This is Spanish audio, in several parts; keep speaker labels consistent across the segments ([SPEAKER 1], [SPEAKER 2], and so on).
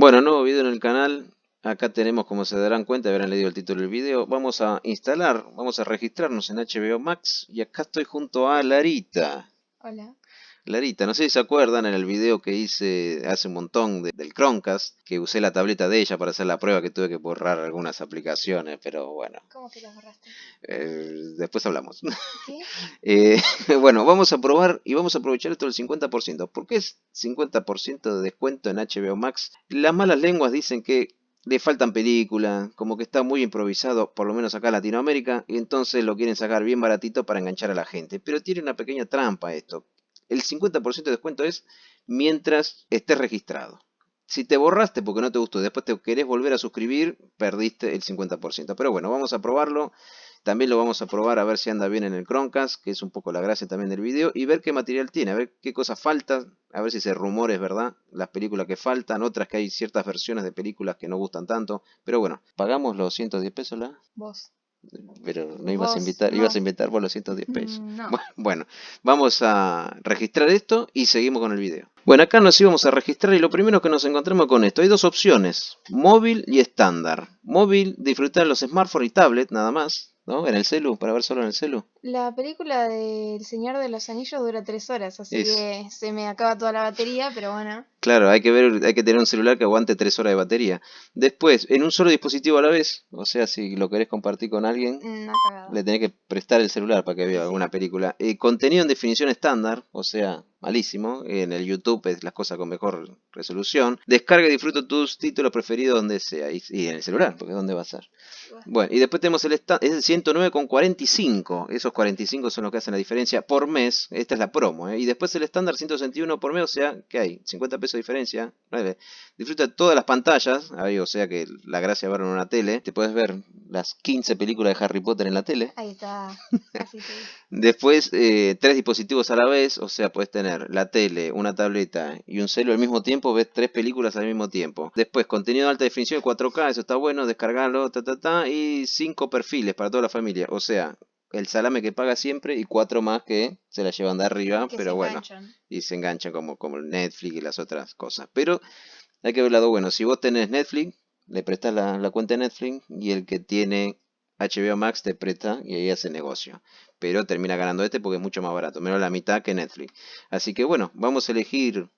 [SPEAKER 1] Bueno, nuevo video en el canal. Acá tenemos, como se darán cuenta, habrán leído el título del video. Vamos a instalar, vamos a registrarnos en HBO Max. Y acá estoy junto a Larita.
[SPEAKER 2] Hola.
[SPEAKER 1] Larita, no sé si se acuerdan en el video que hice hace un montón del Chromecast, que usé la tableta de ella para hacer la prueba, que tuve que borrar algunas aplicaciones, pero bueno,
[SPEAKER 2] ¿Cómo que las borraste?
[SPEAKER 1] después hablamos.
[SPEAKER 2] ¿Qué?
[SPEAKER 1] Eh, bueno, vamos a probar y vamos a aprovechar esto del 50%. ¿Por qué es 50% de descuento en HBO Max? Las malas lenguas dicen que le faltan películas, como que está muy improvisado, por lo menos acá en Latinoamérica, y entonces lo quieren sacar bien baratito para enganchar a la gente. Pero tiene una pequeña trampa esto. El 50% de descuento es mientras estés registrado. Si te borraste porque no te gustó y después te querés volver a suscribir, perdiste el 50%. Pero bueno, vamos a probarlo. También lo vamos a probar a ver si anda bien en el Chromecast, que es un poco la gracia también del video, y ver qué material tiene, a ver qué cosas faltan, a ver si ese rumor es verdad, las películas que faltan, otras que hay ciertas versiones de películas que no gustan tanto. Pero bueno, pagamos los 110 pesos, ¿la?
[SPEAKER 2] Vos.
[SPEAKER 1] Pero no
[SPEAKER 2] Vos,
[SPEAKER 1] ibas a
[SPEAKER 2] no.
[SPEAKER 1] invitar por los 110 pesos.
[SPEAKER 2] No.
[SPEAKER 1] Bueno, vamos a registrar esto y seguimos con el video. Bueno, acá nos íbamos a registrar y lo primero que nos encontramos con esto, hay dos opciones, móvil y estándar. Móvil, disfrutar los smartphones y tablet nada más, ¿no? En el celu, para ver solo en el celu.
[SPEAKER 2] La película del Señor de los Anillos dura 3 horas, así
[SPEAKER 1] Es,
[SPEAKER 2] que se me acaba toda la batería, pero bueno.
[SPEAKER 1] claro, hay que ver, hay que tener un celular que aguante 3 horas de batería. Después, en un solo dispositivo a la vez, o sea, si lo querés compartir con alguien,
[SPEAKER 2] Una cagada.
[SPEAKER 1] le tenés que prestar el celular para que
[SPEAKER 2] Y
[SPEAKER 1] vea alguna
[SPEAKER 2] sí.
[SPEAKER 1] película. Contenido en definición estándar, o sea, malísimo. En el YouTube es las cosas con mejor resolución. Descarga y disfruta tus títulos preferidos donde sea. Y en el celular, porque ¿dónde va a ser?
[SPEAKER 2] Buah.
[SPEAKER 1] Bueno, y después tenemos el es el 109,45. Esos 45 son los que hacen la diferencia por mes. Esta es la promo, ¿eh? Y después el estándar 161 por mes, o sea, ¿qué hay? 50 pesos de diferencia. 9. Disfruta todas las pantallas. Ahí, o sea que la gracia de verlo en una tele. Te puedes ver las 15 películas de Harry Potter en la tele.
[SPEAKER 2] Ahí está. Así sí.
[SPEAKER 1] Después, tres dispositivos a la vez, o sea, puedes tener la tele, una tableta y un celu al mismo tiempo, ves tres películas al mismo tiempo. Después, contenido de alta definición de 4K, eso está bueno, descargarlo, y cinco perfiles para toda la familia, o sea, el salame que paga siempre y cuatro más que se la llevan de
[SPEAKER 2] Y
[SPEAKER 1] arriba,
[SPEAKER 2] que se
[SPEAKER 1] pero bueno,
[SPEAKER 2] enganchan.
[SPEAKER 1] y se enganchan como el Netflix y las otras cosas. Pero hay que ver el lado bueno, si vos tenés Netflix, le prestás la cuenta de Netflix y el que tiene HBO Max te presta y ahí hace negocio, pero termina ganando este porque es mucho más barato, menos la mitad que Netflix. Así que bueno, vamos a elegir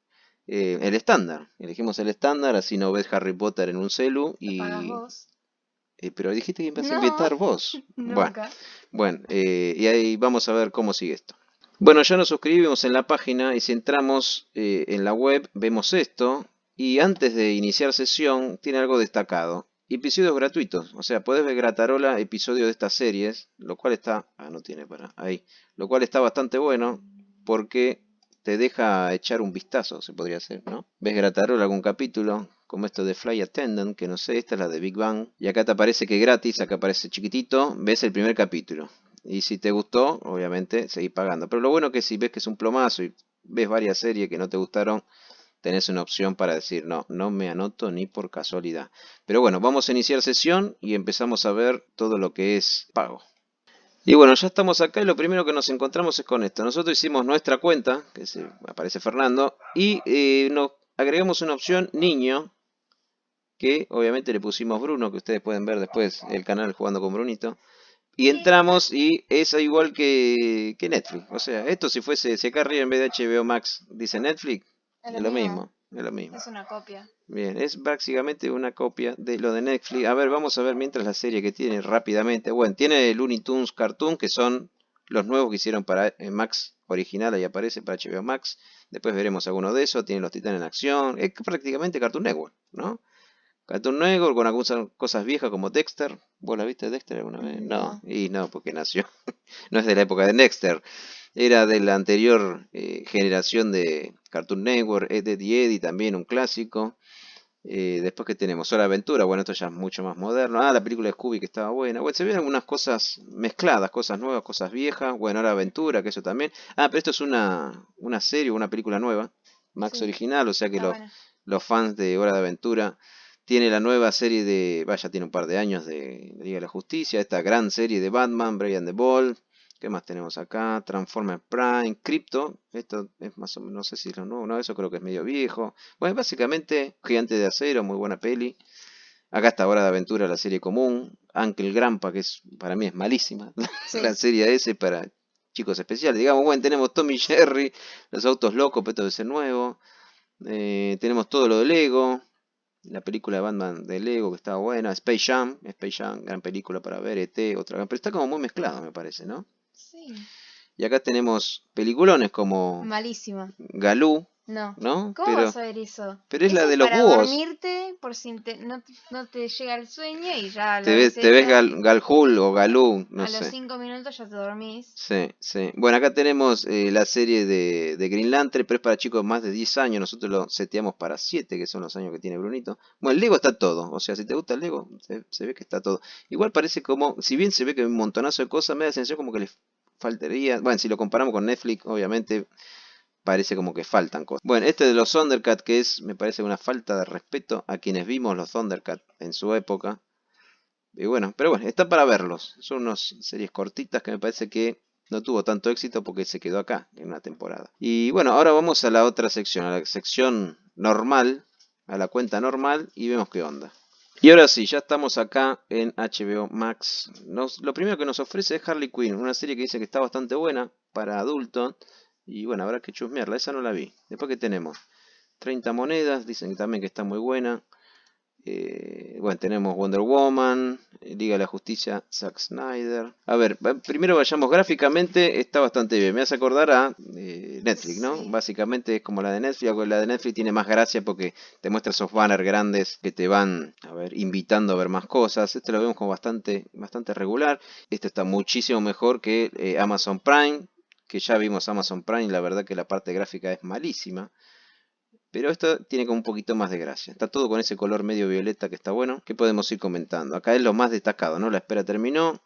[SPEAKER 1] el estándar. Elegimos el estándar, así no ves Harry Potter en un celu
[SPEAKER 2] Lo pagas
[SPEAKER 1] y...
[SPEAKER 2] vos.
[SPEAKER 1] pero dijiste que ibas a
[SPEAKER 2] No.
[SPEAKER 1] invitar vos. Bueno,
[SPEAKER 2] Nunca.
[SPEAKER 1] bueno, y ahí vamos a ver cómo sigue esto. Bueno, ya nos suscribimos en la página y si entramos en la web vemos esto y antes de iniciar sesión tiene algo destacado. Episodios gratuitos, o sea, puedes ver gratarola episodios de estas series, lo cual está... Ah, no tiene para ahí. Lo cual está bastante bueno porque te deja echar un vistazo, se podría hacer, ¿no? Ves gratarola algún capítulo, como esto de Fly Attendant, que no sé, esta es la de Big Bang. Y acá te aparece que es gratis, acá aparece chiquitito, ves el primer capítulo. Y si te gustó, obviamente, seguís pagando. Pero lo bueno es que si ves que es un plomazo y ves varias series que no te gustaron, tenés una opción para decir, no, no me anoto ni por casualidad. Pero bueno, vamos a iniciar sesión y empezamos a ver todo lo que es pago. Y bueno, ya estamos acá y lo primero que nos encontramos es con esto. Nosotros hicimos nuestra cuenta, que se aparece Fernando, y nos agregamos una opción niño, que obviamente le pusimos Bruno, que ustedes pueden ver después el canal jugando con Brunito. Y entramos y es igual que Netflix. O sea, esto si fuese, si acá arriba en vez de HBO Max dice Netflix,
[SPEAKER 2] Es
[SPEAKER 1] es
[SPEAKER 2] lo
[SPEAKER 1] lo
[SPEAKER 2] mismo.
[SPEAKER 1] mismo, es lo mismo.
[SPEAKER 2] Es una copia.
[SPEAKER 1] Bien, es básicamente una copia de lo de Netflix. A ver, vamos a ver mientras la serie que tiene rápidamente. Bueno, tiene Looney Tunes Cartoon, que son los nuevos que hicieron para Max original, ahí aparece para HBO Max. Después veremos alguno de esos. Tiene los Titanes en acción. Es prácticamente Cartoon Network, ¿no? Cartoon Network con algunas cosas viejas como Dexter. ¿Vos la viste Dexter alguna vez? No,
[SPEAKER 2] No.
[SPEAKER 1] y no, porque nació. No es de la época de Dexter. Era de la anterior generación de Cartoon Network. Ed, Edd y Eddy también, un clásico. Después que tenemos Hora de Aventura, bueno, esto ya es mucho más moderno. Ah, la película de Scooby que estaba buena. Bueno, se ven algunas cosas mezcladas, cosas nuevas, cosas viejas. Bueno, Hora de Aventura, que eso también. Ah, pero esto es una serie, una película nueva. Max
[SPEAKER 2] Sí.
[SPEAKER 1] original, o sea que
[SPEAKER 2] Está buena.
[SPEAKER 1] los fans de Hora de Aventura tiene la nueva serie de, vaya, tiene un par de años de Liga de la Justicia, esta gran serie de Batman, Brian the Ball, ¿Qué más tenemos acá? Transformers Prime, Crypto. Esto es más o menos, no sé si es lo nuevo, no, eso creo que es medio viejo. Bueno, básicamente, Gigante de Acero, muy buena peli. Acá está Hora de Aventura, la serie común. Uncle Grandpa, que es, para mí es malísima. La
[SPEAKER 2] Sí.
[SPEAKER 1] serie S para chicos especiales. Digamos, bueno, tenemos Tommy Jerry, Los Autos Locos, pero esto debe ser nuevo. Tenemos todo lo de Lego. La película de Batman de Lego, que estaba buena. Space Jam, gran película para ver. ET, otra gran. Pero está como muy mezclado, me parece, ¿no?
[SPEAKER 2] Sí.
[SPEAKER 1] Y acá tenemos peliculones como
[SPEAKER 2] Malísima.
[SPEAKER 1] Galú,
[SPEAKER 2] No.
[SPEAKER 1] ¿no?
[SPEAKER 2] ¿Cómo vas a ver eso?
[SPEAKER 1] Pero es la
[SPEAKER 2] Eso es
[SPEAKER 1] de los
[SPEAKER 2] para
[SPEAKER 1] búhos.
[SPEAKER 2] dormirte por si no te llega el sueño y ya
[SPEAKER 1] Te
[SPEAKER 2] lo
[SPEAKER 1] ves,
[SPEAKER 2] ves
[SPEAKER 1] te ves
[SPEAKER 2] esa.
[SPEAKER 1] Galhul o Galú, no
[SPEAKER 2] A los
[SPEAKER 1] sé.
[SPEAKER 2] 5 minutos ya te dormís.
[SPEAKER 1] Sí, sí. Bueno, acá tenemos la serie de Green Lantern, pero es para chicos más de 10 años. Nosotros lo seteamos para 7, que son los años que tiene Brunito. Bueno, el Lego está todo. O sea, si te gusta el Lego, se ve que está todo. Igual parece como, si bien se ve que hay un montonazo de cosas, me da la sensación como que les faltaría. Bueno, si lo comparamos con Netflix, obviamente parece como que faltan cosas. Bueno, este de los Thundercats, que es, me parece una falta de respeto a quienes vimos los Thundercats en su época. Y bueno, pero bueno, está para verlos. Son unas series cortitas que me parece que no tuvo tanto éxito porque se quedó acá en una temporada. Y bueno, ahora vamos a la otra sección, a la sección normal, a la cuenta normal y vemos qué onda. Y ahora sí, ya estamos acá en HBO Max. Lo primero que nos ofrece es Harley Quinn, una serie que dice que está bastante buena para adultos. Y bueno, habrá que chusmearla, esa no la vi. Después que tenemos 30 monedas, dicen que también que está muy buena. Bueno, tenemos Wonder Woman, Liga de la Justicia, Zack Snyder. A ver, primero vayamos gráficamente, está bastante bien. Me hace acordar a Netflix, ¿no?
[SPEAKER 2] Sí.
[SPEAKER 1] Básicamente es como la de Netflix, aunque la de Netflix tiene más gracia porque te muestra esos banners grandes que te van, a ver, invitando a ver más cosas. Este lo vemos como bastante regular. Este está muchísimo mejor que Amazon Prime, que ya vimos Amazon Prime, y la verdad que la parte gráfica es malísima. Pero esto tiene como un poquito más de gracia. Está todo con ese color medio violeta que está bueno. ¿Qué podemos ir comentando? Acá es lo más destacado, ¿no? La espera terminó.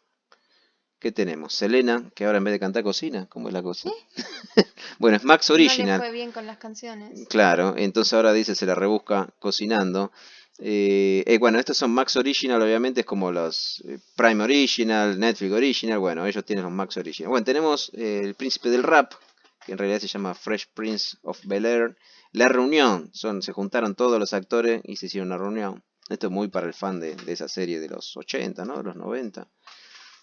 [SPEAKER 1] ¿Qué tenemos? Selena, que ahora en vez de cantar cocina. ¿Cómo es la cosa?
[SPEAKER 2] ¿Eh?
[SPEAKER 1] Bueno, es Max
[SPEAKER 2] No le
[SPEAKER 1] Original.
[SPEAKER 2] fue bien con las canciones.
[SPEAKER 1] Claro, entonces ahora dice se la rebusca cocinando. Bueno, estos son Max Original, obviamente es como los Prime Original, Netflix Original. Bueno, ellos tienen los Max Original. Bueno, tenemos el príncipe del rap, que en realidad se llama Fresh Prince of Bel-Air. La reunión, se juntaron todos los actores y se hicieron una reunión. Esto es muy para el fan de esa serie de los 80, ¿no? De los 90.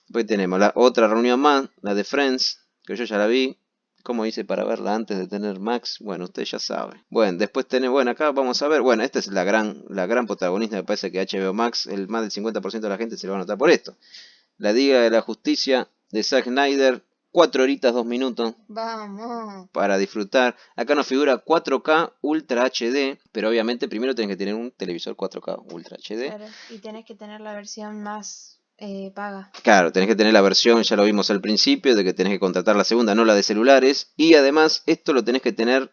[SPEAKER 1] Después tenemos la otra reunión más, la de Friends, que yo ya la vi. ¿Cómo hice para verla antes de tener Max? Bueno, usted ya sabe. Bueno, después tenemos, bueno, acá vamos a ver, bueno, esta es la gran protagonista, me parece que HBO Max, más del 50% de la gente se lo va a notar por esto. La Liga de la Justicia de Zack Snyder, 4 horitas 2 minutos
[SPEAKER 2] Vamos.
[SPEAKER 1] para disfrutar. Acá nos figura 4K Ultra HD, pero obviamente primero tenés que tener un televisor 4K Ultra HD.
[SPEAKER 2] Claro. Y tenés que tener la versión más paga.
[SPEAKER 1] Claro, tenés que tener la versión, ya lo vimos al principio, de que tenés que contratar la segunda, no la de celulares. Y además esto lo tenés que tener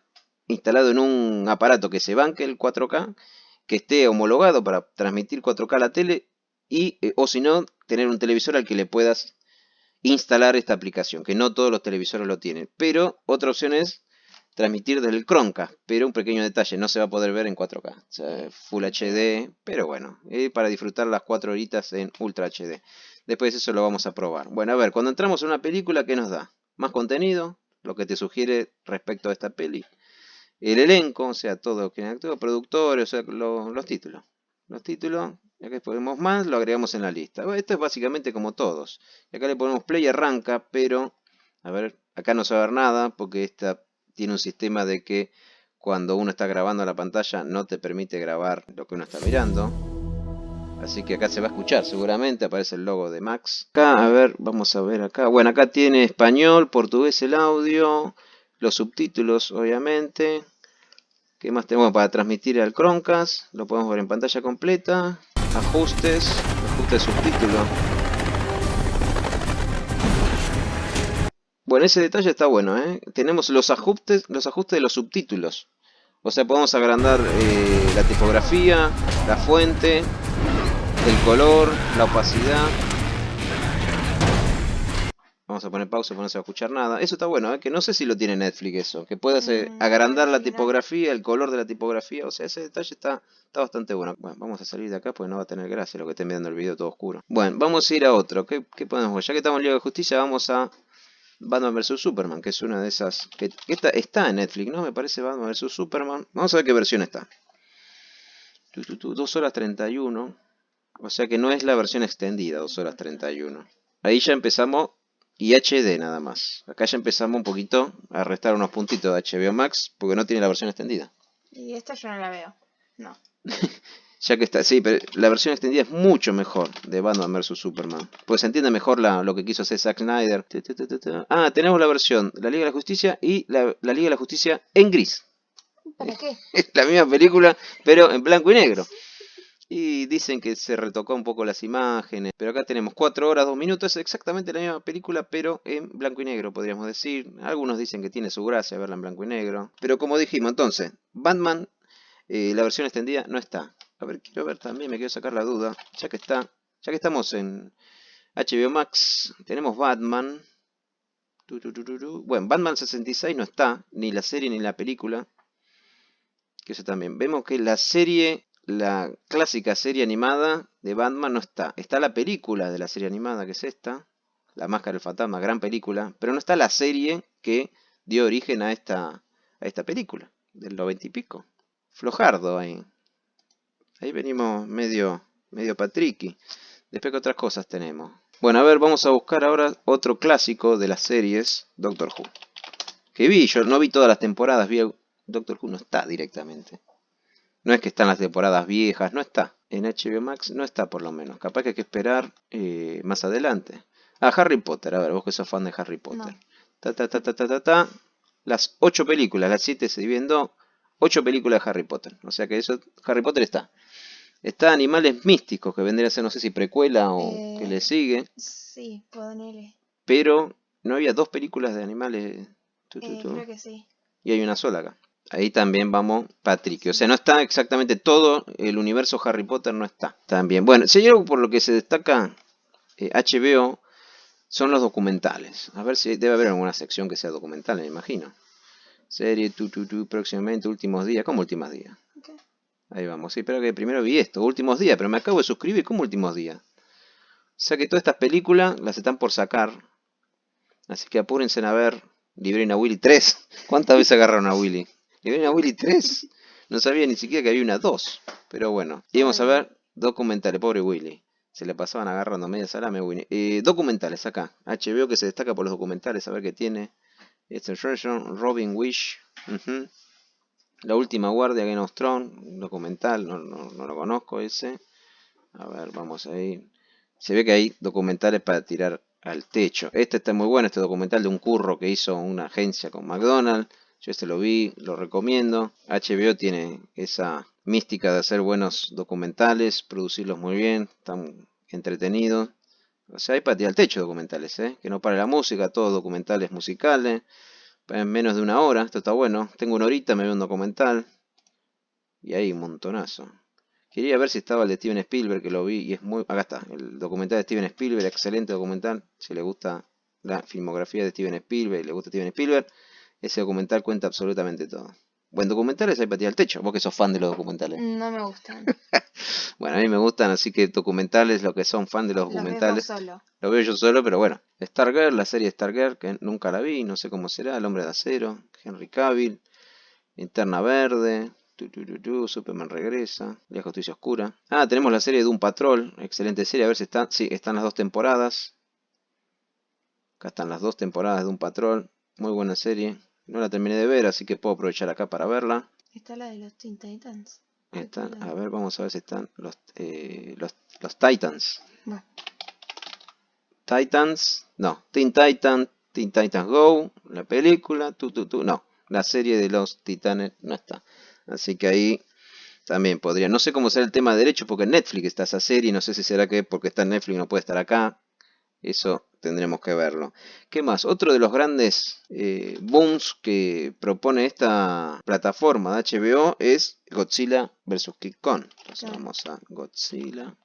[SPEAKER 1] instalado en un aparato que se banque el 4K, que esté homologado para transmitir 4K a la tele, y o si no, tener un televisor al que le puedas instalar esta aplicación, que no todos los televisores lo tienen. Pero otra opción es transmitir desde el Chromecast, pero un pequeño detalle, no se va a poder ver en 4K, o sea, Full HD, pero bueno, para disfrutar las 4 horitas en Ultra HD. Después eso lo vamos a probar. Bueno, a ver, cuando entramos en una película, ¿qué nos da? Más contenido, lo que te sugiere respecto a esta peli. El elenco, o sea, todo quien actúa, productores, o sea, los títulos. Los títulos, ya que ponemos más, lo agregamos en la lista. Bueno, esto es básicamente como todos. Y acá le ponemos play y arranca, pero, a ver, acá no se va a ver nada, porque esta tiene un sistema de que cuando uno está grabando la pantalla no te permite grabar lo que uno está mirando. Así que acá se va a escuchar seguramente, aparece el logo de Max. Acá, a ver, vamos a ver acá. Bueno, acá tiene español, portugués el audio, los subtítulos obviamente. ¿Qué más tenemos para transmitir al Chromecast? Lo podemos ver en pantalla completa. Ajustes, ajustes subtítulos. Bueno, ese detalle está bueno, ¿eh? Tenemos los ajustes de los subtítulos. O sea, podemos agrandar la tipografía, la fuente, el color, la opacidad. Vamos a poner pausa porque no se va a escuchar nada. Eso está bueno, ¿eh? Que no sé si lo tiene Netflix eso. Que puedas
[SPEAKER 2] Me
[SPEAKER 1] agrandar la
[SPEAKER 2] parece que no.
[SPEAKER 1] tipografía, el color de la tipografía. O sea, ese detalle está bastante bueno. Bueno, vamos a salir de acá porque no va a tener gracia lo que estén mirando el video todo oscuro. Bueno, vamos a ir a otro. ¿Qué podemos ver? Ya que estamos en Liga de Justicia, vamos a Batman vs Superman, que es una de esas. Que está en Netflix, ¿no? Me parece Batman vs Superman. Vamos a ver qué versión está. 2 horas 31. O sea que no es la versión extendida, 2 horas 31. Ahí ya empezamos. Y HD nada más. Acá ya empezamos un poquito a restar unos puntitos de HBO Max porque no tiene la versión extendida.
[SPEAKER 2] Y esta yo no la veo. No.
[SPEAKER 1] Ya que está, sí, pero la versión extendida es mucho mejor de Batman vs Superman. Pues se entiende mejor lo que quiso hacer Zack Snyder. Ah, tenemos la versión de la Liga de la Justicia y la Liga de la Justicia en gris.
[SPEAKER 2] ¿Para qué?
[SPEAKER 1] Es la misma película, pero en blanco y negro. Y dicen que se retocó un poco las imágenes. Pero acá tenemos 4 horas, 2 minutos. Es exactamente la misma película, pero en blanco y negro, podríamos decir. Algunos dicen que tiene su gracia verla en blanco y negro. Pero como dijimos, entonces, Batman, la versión extendida no está. A ver, quiero ver también, me quiero sacar la duda. Ya que estamos en HBO Max, tenemos Batman. Bueno, Batman 66 no está, ni la serie ni la película. Que eso también. Vemos que la serie, la clásica serie animada de Batman no está. Está la película de la serie animada, que es esta. La Máscara del Fantasma, gran película. Pero no está la serie que dio origen a esta película. Del 90 y pico. Flojardo ahí. Ahí venimos medio patriqui. Después, ¿qué otras cosas tenemos? Bueno, a ver, vamos a buscar ahora otro clásico de las series, Doctor Who. Que yo no vi todas las temporadas, Doctor Who no está directamente. No es que están las temporadas viejas, no está. En HBO Max no está por lo menos. Capaz que hay que esperar más adelante. Ah, Harry Potter, a ver, vos que sos fan de Harry Potter. No. Las 8 películas, las 7 se dividen en 2. 8 películas de Harry Potter. O sea que eso, Harry Potter está. Está Animales Místicos, que vendría a ser, no sé si precuela o que le sigue.
[SPEAKER 2] Sí, ponele.
[SPEAKER 1] Pero no había 2 películas de animales.
[SPEAKER 2] Creo que sí.
[SPEAKER 1] Y hay una sola acá. Ahí también vamos, Patrick. O sea, no está exactamente todo el universo Harry Potter, no está. También. Bueno, si hay algo por lo que se destaca HBO, son los documentales. A ver si debe haber alguna sección que sea documental, me imagino. Serie, próximamente, últimos días. ¿Cómo últimos días?
[SPEAKER 2] Okay.
[SPEAKER 1] Ahí vamos. Sí, pero que primero vi esto, últimos días, pero me acabo de suscribir. ¿Cómo últimos días? O sea que todas estas películas las están por sacar. Así que apúrense a ver Liberen a Willy 3. ¿Cuántas veces agarraron a Willy? Liberen a Willy 3. No sabía ni siquiera que había una 2. Pero bueno, íbamos a ver documentales. Pobre Willy. Se le pasaban agarrando media salame, Willy. Documentales acá. HBO que se destaca por los documentales. A ver qué tiene. Robin Wish. La última guardia, Game of Thrones. Documental. No lo conozco ese. A ver, vamos a ir. Se ve que hay documentales para tirar al techo. Este está muy bueno, este documental de un curro que hizo una agencia con McDonald's. Yo este lo vi, lo recomiendo. HBO tiene esa mística de hacer buenos documentales, producirlos muy bien, están entretenidos. O sea, hay para tirar al techo documentales, que no pare la música, todos documentales musicales. En menos de una hora, esto está bueno. Tengo una horita, me veo un documental. Y hay un montonazo. Quería ver si estaba el de Steven Spielberg, que lo vi y es muy... Acá está, el documental de Steven Spielberg, excelente documental. Si le gusta la filmografía de Steven Spielberg, le gusta Steven Spielberg, ese documental cuenta absolutamente todo. Buen documentales hay para tirar al techo, vos que sos fan de los documentales.
[SPEAKER 2] No me gustan.
[SPEAKER 1] Bueno, a mí me gustan, así que documentales, los que son fan de los documentales.
[SPEAKER 2] Los veo solo.
[SPEAKER 1] Lo veo yo solo, pero bueno. Stargirl, la serie Stargirl, que nunca la vi, no sé cómo será. El Hombre de Acero, Henry Cavill, Linterna Verde... Superman regresa, La Justicia Oscura. Ah, tenemos la serie de Doom Patrol, excelente serie, a ver si están. Sí, están las 2 temporadas. Acá están las 2 temporadas de Doom Patrol, muy buena serie. No la terminé de ver, así que puedo aprovechar acá para verla.
[SPEAKER 2] Está la de los Teen Titans.
[SPEAKER 1] A ver, vamos a ver si están los Titans.
[SPEAKER 2] Bueno.
[SPEAKER 1] Titans, no, Teen Titans Go, la película, no, la serie de los Titanes no está. Así que ahí también podría. No sé cómo será el tema de derechos porque en Netflix está esa serie. No sé si será que porque está en Netflix no puede estar acá. Eso tendremos que verlo. ¿Qué más? Otro de los grandes booms que propone esta plataforma de HBO es Godzilla vs. King Kong. Entonces vamos a Godzilla.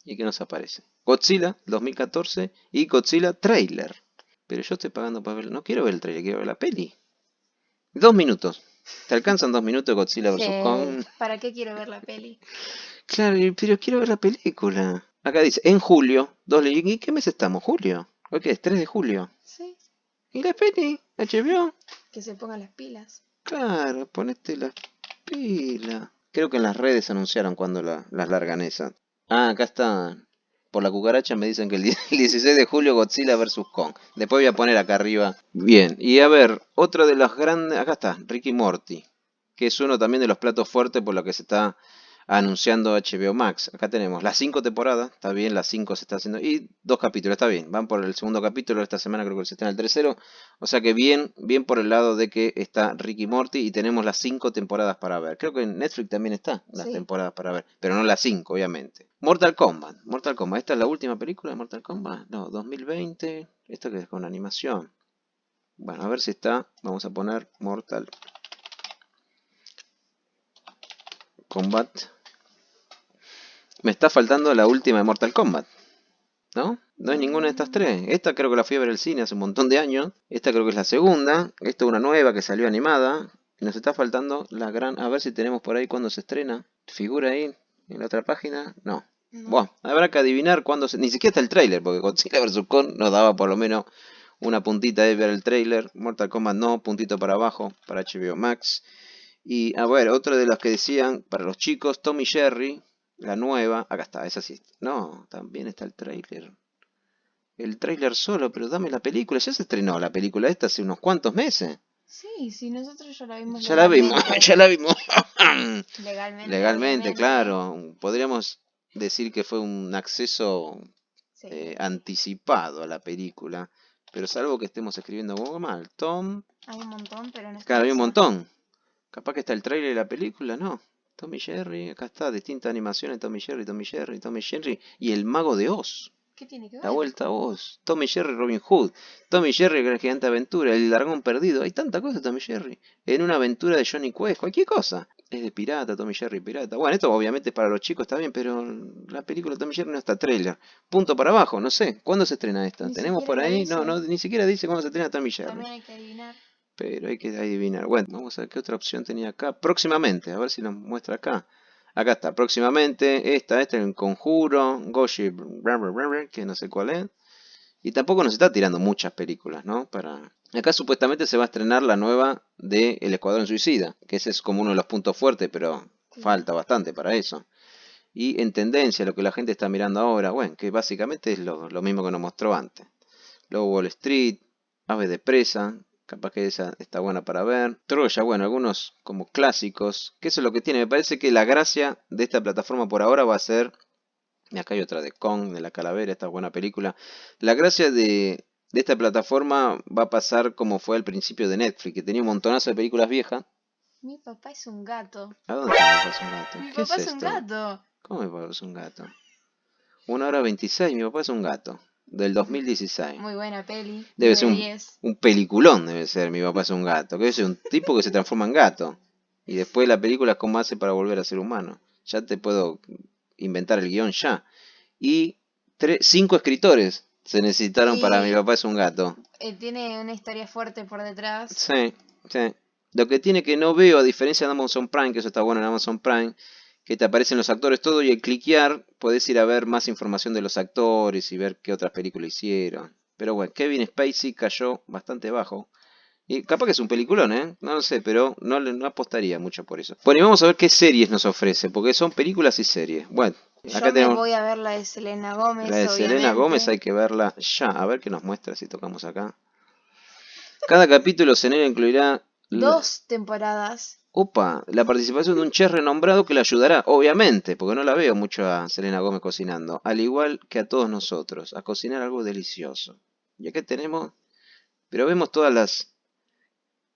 [SPEAKER 1] ¿Y qué nos aparece? Godzilla 2014 y Godzilla Trailer. Pero yo estoy pagando para verlo. No quiero ver el trailer, quiero ver la peli. 2 minutos. ¿Te alcanzan 2 minutos de Godzilla vs. Kong?
[SPEAKER 2] ¿Para qué quiero ver la peli?
[SPEAKER 1] Claro, pero quiero ver la película. Acá dice, en julio, ¿y qué mes estamos? ¿Julio? ¿O qué es? ¿3 de julio?
[SPEAKER 2] Sí.
[SPEAKER 1] ¿Y la peli? ¿HBO?
[SPEAKER 2] Que se pongan las pilas.
[SPEAKER 1] Claro, ponete las pilas. Creo que en las redes anunciaron cuando las largan esas. Ah, acá está. Por la cucaracha me dicen que el 16 de julio Godzilla vs. Kong. Después voy a poner acá arriba. Bien, y a ver, otra de las grandes... Acá está, Ricky Morty. Que es uno también de los platos fuertes por lo que se está anunciando HBO Max. Acá tenemos las 5 temporadas, está bien, las 5 se está haciendo. Y 2 capítulos, está bien. Van por el segundo capítulo, esta semana creo que se está en el tercero. O sea que bien, bien por el lado de que está Ricky Morty y tenemos las 5 temporadas para ver. Creo que en Netflix también está las
[SPEAKER 2] Sí.
[SPEAKER 1] temporadas para ver, pero no las 5, obviamente. Mortal Kombat, Mortal Kombat. ¿Esta es la última película de Mortal Kombat? No, 2020. Esta que es con animación. Bueno, a ver si está. Vamos a poner Mortal Kombat. Me está faltando la última de Mortal Kombat, ¿no? No es ninguna de estas tres. Esta creo que la fui a ver al cine hace un montón de años. Esta creo que es la segunda. Esta es una nueva que salió animada. Y nos está faltando la gran... A ver si tenemos por ahí cuándo se estrena. ¿Figura ahí en la otra página? No.
[SPEAKER 2] No.
[SPEAKER 1] Bueno, habrá que adivinar cuándo se... Ni siquiera está el tráiler, porque Godzilla vs. Kong nos daba por lo menos una puntita de ver el tráiler. Mortal Kombat no, puntito para abajo, para HBO Max. Y a ver, otra de las que decían, para los chicos, Tom y Jerry, la nueva. Acá está, esa sí. No, también está el tráiler. El tráiler solo, pero dame la película. Ya se estrenó la película esta hace unos cuantos meses.
[SPEAKER 2] Sí, sí, nosotros ya la vimos
[SPEAKER 1] Ya la vimos,
[SPEAKER 2] legalmente.
[SPEAKER 1] ya la vimos.
[SPEAKER 2] Legalmente,
[SPEAKER 1] Legalmente,
[SPEAKER 2] obviamente.
[SPEAKER 1] claro. Podríamos decir que fue un acceso
[SPEAKER 2] Sí.
[SPEAKER 1] anticipado a la película. Pero salvo que estemos escribiendo algo mal. Tom.
[SPEAKER 2] Hay un montón, pero en este
[SPEAKER 1] Claro, hay un
[SPEAKER 2] caso-
[SPEAKER 1] montón. Capaz que está el tráiler de la película, no. Tom y Jerry, acá está, distintas animaciones, Tom y Jerry, Tom y Jerry, Tom y Jerry. Y el Mago de Oz.
[SPEAKER 2] ¿Qué tiene que ver?
[SPEAKER 1] La vuelta a Oz. Tom y Jerry, Robin Hood. Tom y Jerry, Gran Gigante Aventura. El Dragón Perdido. Hay tanta cosa de Tom y Jerry. En una aventura de Johnny Quest. Cualquier cosa. Es de pirata, Tom y Jerry, pirata. Bueno, esto obviamente para los chicos está bien, pero la película de Tom y Jerry no está trailer. Punto para abajo, no sé. ¿Cuándo se estrena esta?
[SPEAKER 2] Ni
[SPEAKER 1] ¿Tenemos
[SPEAKER 2] siquiera
[SPEAKER 1] por
[SPEAKER 2] lo
[SPEAKER 1] ahí?
[SPEAKER 2] dice.
[SPEAKER 1] No, ni siquiera dice cuándo se estrena Tom y Jerry.
[SPEAKER 2] También hay que adivinar.
[SPEAKER 1] Pero hay que adivinar. Bueno, vamos a ver qué otra opción tenía acá. Próximamente, a ver si nos muestra acá. Acá está, próximamente. Esta es el Conjuro, Goshi, que no sé cuál es. Y tampoco nos está tirando muchas películas, ¿no? Acá supuestamente se va a estrenar la nueva de El Escuadrón Suicida, que ese es como uno de los puntos fuertes, pero falta bastante para eso. Y en tendencia, lo que la gente está mirando ahora, bueno, que básicamente es lo mismo que nos mostró antes. Luego Wall Street, Aves de Presa, capaz que esa está buena para ver. Troya, bueno, algunos como clásicos, que eso es lo que tiene. Me parece que la gracia de esta plataforma por ahora va a ser... Y acá hay otra de Kong, de la calavera, esta buena película. La gracia de esta plataforma va a pasar como fue al principio de Netflix, que tenía un montonazo de películas viejas.
[SPEAKER 2] Mi papá es un gato.
[SPEAKER 1] ¿A dónde está mi papá es un gato?
[SPEAKER 2] Mi
[SPEAKER 1] ¿Qué
[SPEAKER 2] papá
[SPEAKER 1] es
[SPEAKER 2] es un
[SPEAKER 1] esto?
[SPEAKER 2] gato.
[SPEAKER 1] ¿Cómo mi papá es un gato? 1 hora 26, mi papá es un gato. Del 2016.
[SPEAKER 2] Muy buena peli.
[SPEAKER 1] Debe
[SPEAKER 2] 10
[SPEAKER 1] ser
[SPEAKER 2] de
[SPEAKER 1] un,
[SPEAKER 2] 10.
[SPEAKER 1] un peliculón, debe ser mi papá es un gato. Que debe ser un tipo que se transforma en gato. Y después la película es cómo hace para volver a ser humano. Ya te puedo inventar el guión ya. Y 5 escritores se necesitaron para mi
[SPEAKER 2] Y
[SPEAKER 1] papá es un gato.
[SPEAKER 2] tiene una historia fuerte por detrás.
[SPEAKER 1] Sí, sí. Lo que tiene que no veo, a diferencia de Amazon Prime, que eso está bueno en Amazon Prime, que te aparecen los actores todo y al cliquear podés ir a ver más información de los actores y ver qué otras películas hicieron. Pero bueno, Kevin Spacey cayó bastante bajo. Y capaz que es un peliculón, ¿eh? No lo sé, pero no apostaría mucho por eso. Bueno, y vamos a ver qué series nos ofrece, porque son películas y series. Bueno, acá
[SPEAKER 2] Yo me
[SPEAKER 1] tenemos
[SPEAKER 2] voy a ver la de Selena Gómez,
[SPEAKER 1] la de Selena
[SPEAKER 2] obviamente.
[SPEAKER 1] Gómez, hay que verla ya. A ver qué nos muestra si tocamos acá. Cada capítulo Selena incluirá...
[SPEAKER 2] 2 temporadas.
[SPEAKER 1] Opa, la participación de un chef renombrado que la ayudará, obviamente, porque no la veo mucho a Selena Gómez cocinando, al igual que a todos nosotros, a cocinar algo delicioso. Y acá tenemos, pero vemos todas las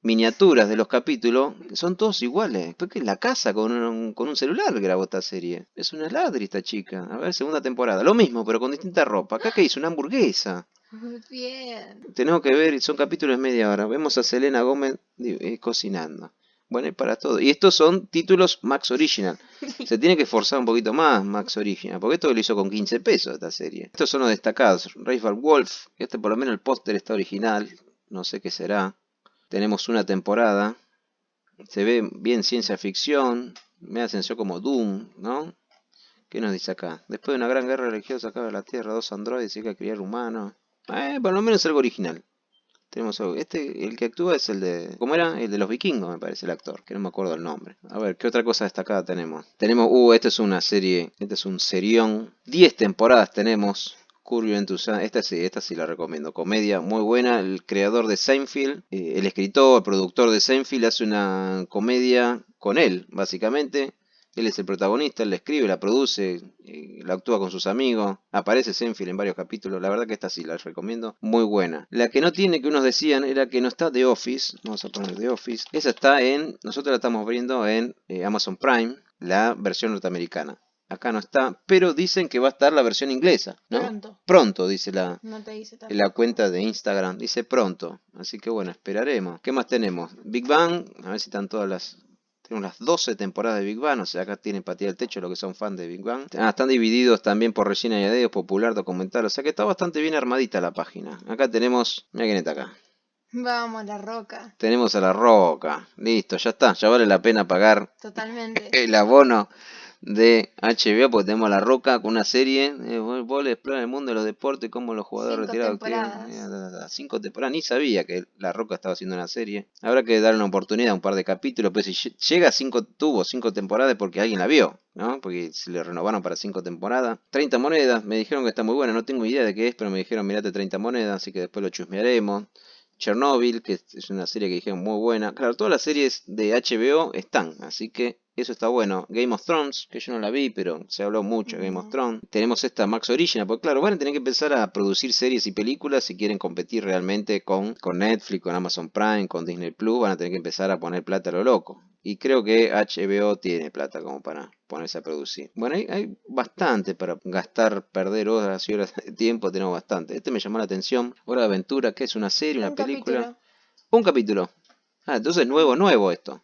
[SPEAKER 1] miniaturas de los capítulos, que son todos iguales. Porque en la casa con un celular grabó esta serie. Es una ladri esta chica. A ver, segunda temporada. Lo mismo, pero con distinta ropa. Acá que hizo una hamburguesa.
[SPEAKER 2] Muy bien.
[SPEAKER 1] Tenemos que ver, son capítulos de media hora. Vemos a Selena Gómez cocinando. Bueno, y para todo. Y estos son títulos Max Original. Se tiene que esforzar un poquito más Max Original. Porque esto lo hizo con 15 pesos esta serie. Estos son los destacados. Rafael Wolf. Este por lo menos el póster está original. No sé qué será. Tenemos una temporada. Se ve bien ciencia ficción. Me atención como Doom, ¿no? ¿Qué nos dice acá? Después de una gran guerra religiosa acaba la Tierra, 2 androides y hay que criar humanos. Por lo menos algo original. Tenemos algo. El que actúa es el de... ¿Cómo era? El de los vikingos, me parece, el actor, que no me acuerdo el nombre. A ver, ¿qué otra cosa destacada tenemos? Esta es una serie, este es un serión. 10 temporadas tenemos. Curb Your Enthusiasm. Esta sí la recomiendo. Comedia muy buena. El creador de Seinfeld, el escritor, el productor de Seinfeld, hace una comedia con él, básicamente. Él es el protagonista, él la escribe, la produce, la actúa con sus amigos, aparece Seinfeld en varios capítulos. La verdad que esta sí la recomiendo, muy buena. La que no tiene, que unos decían, era que no está The Office. Vamos a poner The Office. Esa está nosotros la estamos viendo en Amazon Prime, la versión norteamericana. Acá no está, pero dicen que va a estar la versión inglesa, ¿no?
[SPEAKER 2] Pronto.
[SPEAKER 1] Pronto, dice
[SPEAKER 2] No te dice
[SPEAKER 1] la
[SPEAKER 2] tampoco.
[SPEAKER 1] cuenta de Instagram, dice pronto. Así que bueno, esperaremos. ¿Qué más tenemos? Big Bang, a ver si están todas las... Tenemos las 12 temporadas de Big Bang, o sea, acá tienen para tirar el techo los que son fans de Big Bang. Están divididos también por Regina Añadidos, popular, documental, o sea que está bastante bien armadita la página. Acá tenemos, mira quién está acá.
[SPEAKER 2] Vamos, La Roca.
[SPEAKER 1] Tenemos a La Roca, listo, ya está, ya vale la pena pagar
[SPEAKER 2] Totalmente.
[SPEAKER 1] el abono de HBO, porque tenemos a La Roca con una serie, vos le explora el mundo de los deportes, cómo los jugadores
[SPEAKER 2] 5
[SPEAKER 1] retirados
[SPEAKER 2] temporadas.
[SPEAKER 1] 5 temporadas, ni sabía que La Roca estaba haciendo una serie. Habrá que darle una oportunidad a un par de capítulos, pero si llega a 5, tuvo 5 temporadas porque alguien la vio, ¿no? Porque se le renovaron para 5 temporadas. 30 monedas, me dijeron que está muy buena, no tengo idea de qué es, pero me dijeron mirate 30 monedas, así que después lo chusmearemos. Chernobyl, que es una serie que dijeron muy buena. Claro, todas las series de HBO están, así que eso está bueno. Game of Thrones, que yo no la vi, pero se habló mucho de Game of
[SPEAKER 2] No.
[SPEAKER 1] Thrones. Tenemos esta Max Original, porque claro, van a tener que empezar a producir series y películas si quieren competir realmente con Netflix, con Amazon Prime, con Disney Plus. Van a tener que empezar a poner plata a lo loco. Y creo que HBO tiene plata como para ponerse a producir. Bueno, hay bastante para gastar, perder horas y horas de tiempo, tenemos bastante. Este me llamó la atención. Hora de Aventura, que es una serie, una
[SPEAKER 2] Un
[SPEAKER 1] película.
[SPEAKER 2] capítulo.
[SPEAKER 1] Un capítulo. Ah, entonces nuevo esto.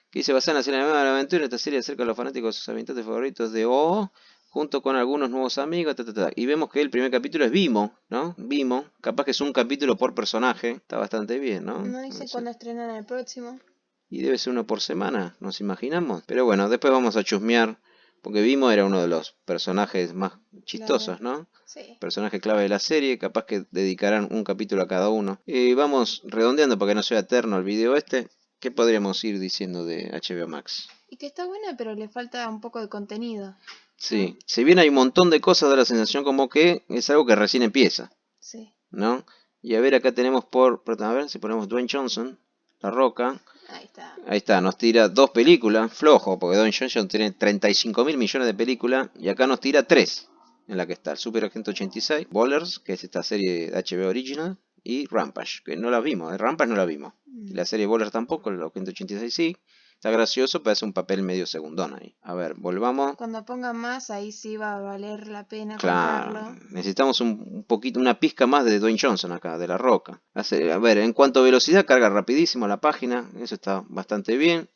[SPEAKER 1] Que se basa en la serie animada de la aventura. Esta serie acerca de los fanáticos de sus habitantes favoritos de O, junto con algunos nuevos amigos. Y vemos que el primer capítulo es Vimo, ¿no? Vimo. Capaz que es un capítulo por personaje. Está bastante bien, ¿no?
[SPEAKER 2] No dice cuándo estrenan el próximo.
[SPEAKER 1] Y debe ser uno por semana, nos imaginamos. Pero bueno, después vamos a chusmear. Porque Vimo era uno de los personajes más chistosos,
[SPEAKER 2] Claro.
[SPEAKER 1] ¿no?
[SPEAKER 2] Sí.
[SPEAKER 1] Personaje clave de la serie, capaz que dedicarán un capítulo a cada uno. Y vamos redondeando para que no sea eterno el video este. ¿Qué podríamos ir diciendo de HBO Max?
[SPEAKER 2] Y que está buena, pero le falta un poco de contenido.
[SPEAKER 1] Sí, si bien hay un montón de cosas, da la sensación como que es algo que recién empieza,
[SPEAKER 2] Sí.
[SPEAKER 1] ¿no? Y a ver, acá tenemos a ver si ponemos Dwayne Johnson, La Roca.
[SPEAKER 2] Ahí está.
[SPEAKER 1] Ahí está, nos tira 2 películas, flojo, porque Dwayne Johnson tiene 35 mil millones de películas, y acá nos tira 3, en la que está el Super Agente 86, Ballers, que es esta serie de HBO Original, y Rampage, que no la vimos, Rampage no la vimos. Y la serie Ballers tampoco, el Agente 86 sí. Está gracioso, pero hace un papel medio segundón ahí. A ver, volvamos.
[SPEAKER 2] Cuando pongan más, ahí sí va a valer la pena
[SPEAKER 1] Claro,
[SPEAKER 2] comprarlo.
[SPEAKER 1] necesitamos un poquito, una pizca más de Dwayne Johnson acá, de La Roca. A ver, en cuanto a velocidad, carga rapidísimo la página, eso está bastante bien.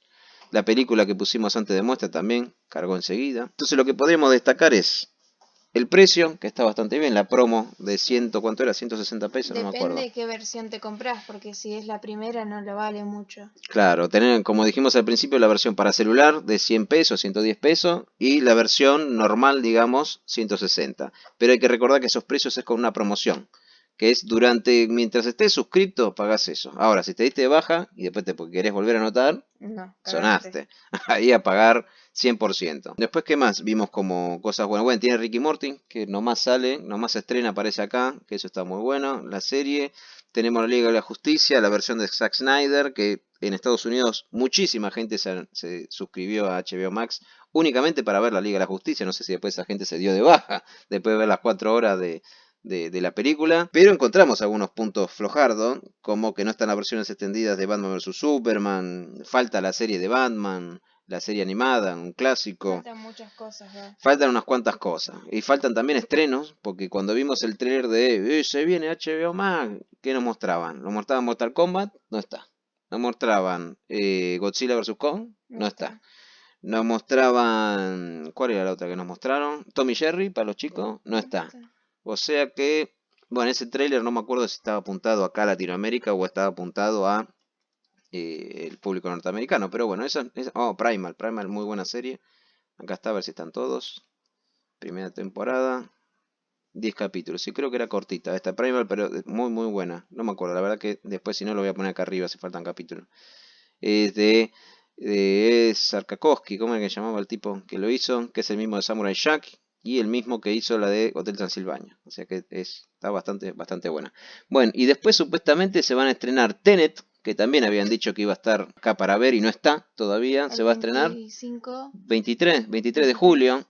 [SPEAKER 1] La película que pusimos antes de muestra también cargó enseguida. Entonces lo que podríamos destacar es el precio, que está bastante bien, la promo de 100, ¿cuánto era? 160 pesos, no me acuerdo.
[SPEAKER 2] Depende qué versión te compras, porque si es la primera no lo vale mucho.
[SPEAKER 1] Claro, tener, como dijimos al principio, la versión para celular de 100 pesos, 110 pesos, y la versión normal, digamos, 160. Pero hay que recordar que esos precios es con una promoción, que es mientras estés suscrito, pagás eso. Ahora, si te diste de baja y después te querés volver a anotar,
[SPEAKER 2] No, cagaste.
[SPEAKER 1] sonaste. Ahí a pagar 100%. Después, ¿qué más? Vimos como cosas buenas. Bueno, tiene Ricky Morty, que nomás sale, nomás se estrena, aparece acá, que eso está muy bueno. La serie. Tenemos la Liga de la Justicia, la versión de Zack Snyder, que en Estados Unidos muchísima gente se suscribió a HBO Max únicamente para ver la Liga de la Justicia. No sé si después esa gente se dio de baja después de ver las 4 horas de la película, pero encontramos algunos puntos flojardos, como que no están las versiones extendidas de Batman vs Superman, falta la serie de Batman, la serie animada, un clásico.
[SPEAKER 2] Faltan muchas cosas, ¿verdad?
[SPEAKER 1] Faltan unas cuantas cosas. Y faltan también estrenos, porque cuando vimos el trailer de se viene HBO Max, ¿qué nos mostraban? Nos mostraban Mortal Kombat, no está. Nos mostraban Godzilla vs Kong, no está. Nos mostraban, ¿cuál era la otra que nos mostraron? Tommy Jerry para los chicos, no está. O sea que, bueno, ese tráiler no me acuerdo si estaba apuntado acá a Latinoamérica o estaba apuntado a el público norteamericano. Pero bueno, Primal, muy buena serie. Acá está, a ver si están todos. Primera temporada. 10 capítulos. Sí, creo que era cortita esta Primal, pero muy muy buena. No me acuerdo, la verdad que después si no lo voy a poner acá arriba si faltan capítulos. Es de Sarkakowski, ¿cómo es que llamaba el tipo que lo hizo? Que es el mismo de Samurai Jack y el mismo que hizo la de Hotel Transilvania. O sea que está bastante buena. Bueno, y después supuestamente se van a estrenar Tenet, que también habían dicho que iba a estar acá para ver y no está todavía. Se va a estrenar 23 de julio.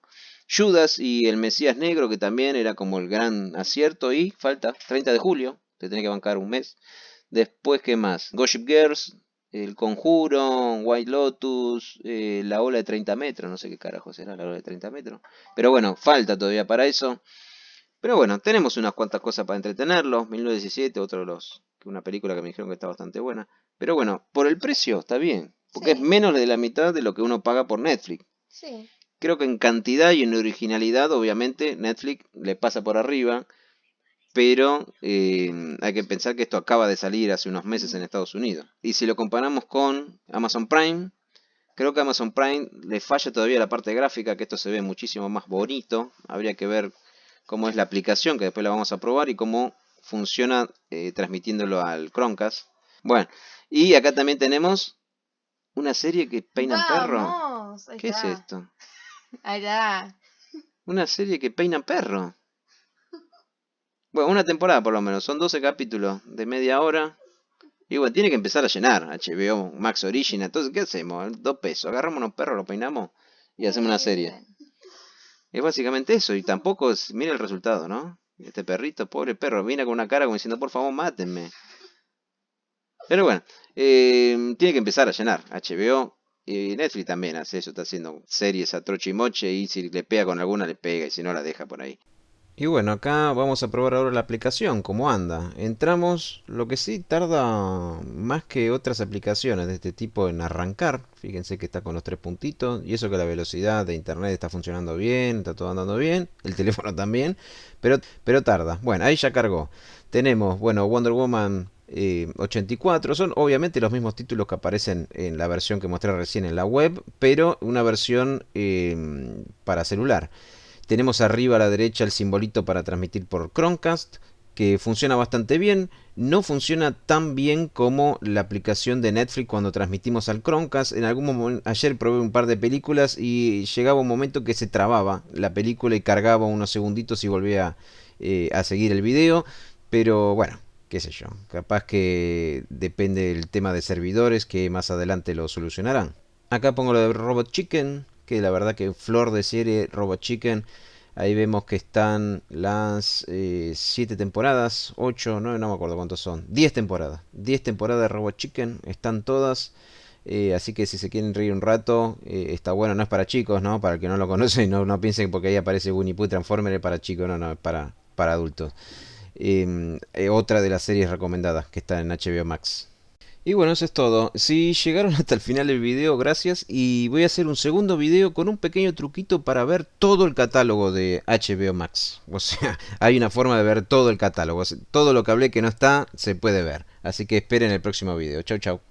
[SPEAKER 1] Judas y el Mesías Negro, que también era como el gran acierto. Y falta 30 de julio, te tenés que bancar un mes. Después, ¿qué más? Gossip Girls, El Conjuro, White Lotus, La Ola de 30 metros. No sé qué carajo será La Ola de 30 metros. Pero bueno, falta todavía para eso. Pero bueno, tenemos unas cuantas cosas para entretenerlos. 1917, una película que me dijeron que está bastante buena. Pero bueno, por el precio está bien. Porque es menos de la mitad de lo que uno paga por Netflix.
[SPEAKER 2] Sí.
[SPEAKER 1] Creo que en cantidad y en originalidad, obviamente, Netflix le pasa por arriba. Pero hay que pensar que esto acaba de salir hace unos meses en Estados Unidos. Y si lo comparamos con Amazon Prime, creo que a Amazon Prime le falla todavía la parte gráfica, que esto se ve muchísimo más bonito. Habría que ver cómo es la aplicación, que después la vamos a probar, y cómo funciona transmitiéndolo al Chromecast. Bueno, y acá también tenemos una serie que peinan perro.
[SPEAKER 2] ¡Vamos! Ahí
[SPEAKER 1] ¿Qué
[SPEAKER 2] está.
[SPEAKER 1] es esto?
[SPEAKER 2] Allá.
[SPEAKER 1] Una serie que peinan perro. Bueno, una temporada por lo menos. Son 12 capítulos de media hora. Y bueno, tiene que empezar a llenar HBO Max Original. Entonces, ¿qué hacemos? 2 pesos. Agarramos unos perros, los peinamos y hacemos una serie. Es básicamente eso. Y tampoco mira el resultado, ¿no? Este perrito, pobre perro, viene con una cara como diciendo, por favor, mátenme. Pero bueno, tiene que empezar a llenar. HBO y Netflix también hace eso. Está haciendo series a troche y moche. Y si le pega con alguna, le pega. Y si no, la deja por ahí. Y bueno, acá vamos a probar ahora la aplicación, cómo anda. Entramos, lo que sí tarda más que otras aplicaciones de este tipo en arrancar. Fíjense que está con los 3 puntitos. Y eso que la velocidad de internet está funcionando bien, está todo andando bien. El teléfono también, pero tarda. Bueno, ahí ya cargó. Tenemos, bueno, Wonder Woman 84. Son obviamente los mismos títulos que aparecen en la versión que mostré recién en la web, pero una versión para celular. Tenemos arriba a la derecha el simbolito para transmitir por Chromecast, que funciona bastante bien. No funciona tan bien como la aplicación de Netflix cuando transmitimos al Chromecast. En algún momento, ayer probé un par de películas y llegaba un momento que se trababa la película y cargaba unos segunditos y volvía a seguir el video. Pero bueno, qué sé yo. Capaz que depende del tema de servidores que más adelante lo solucionarán. Acá pongo lo de Robot Chicken, que la verdad que flor de serie Robot Chicken. Ahí vemos que están las 7 temporadas, 8, 9, no me acuerdo cuántos son. 10 temporadas. 10 temporadas de Robot Chicken, están todas. Así que si se quieren reír un rato, está bueno. No es para chicos, ¿no? Para el que no lo conoce, no piensen que porque ahí aparece Winnie Pooh Transformer es para chicos, no, es para adultos. Otra de las series recomendadas que está en HBO Max. Y bueno, eso es todo. Si llegaron hasta el final del video, gracias. Y voy a hacer un segundo video con un pequeño truquito para ver todo el catálogo de HBO Max. O sea, hay una forma de ver todo el catálogo. Todo lo que hablé que no está, se puede ver. Así que esperen el próximo video. Chau, chau.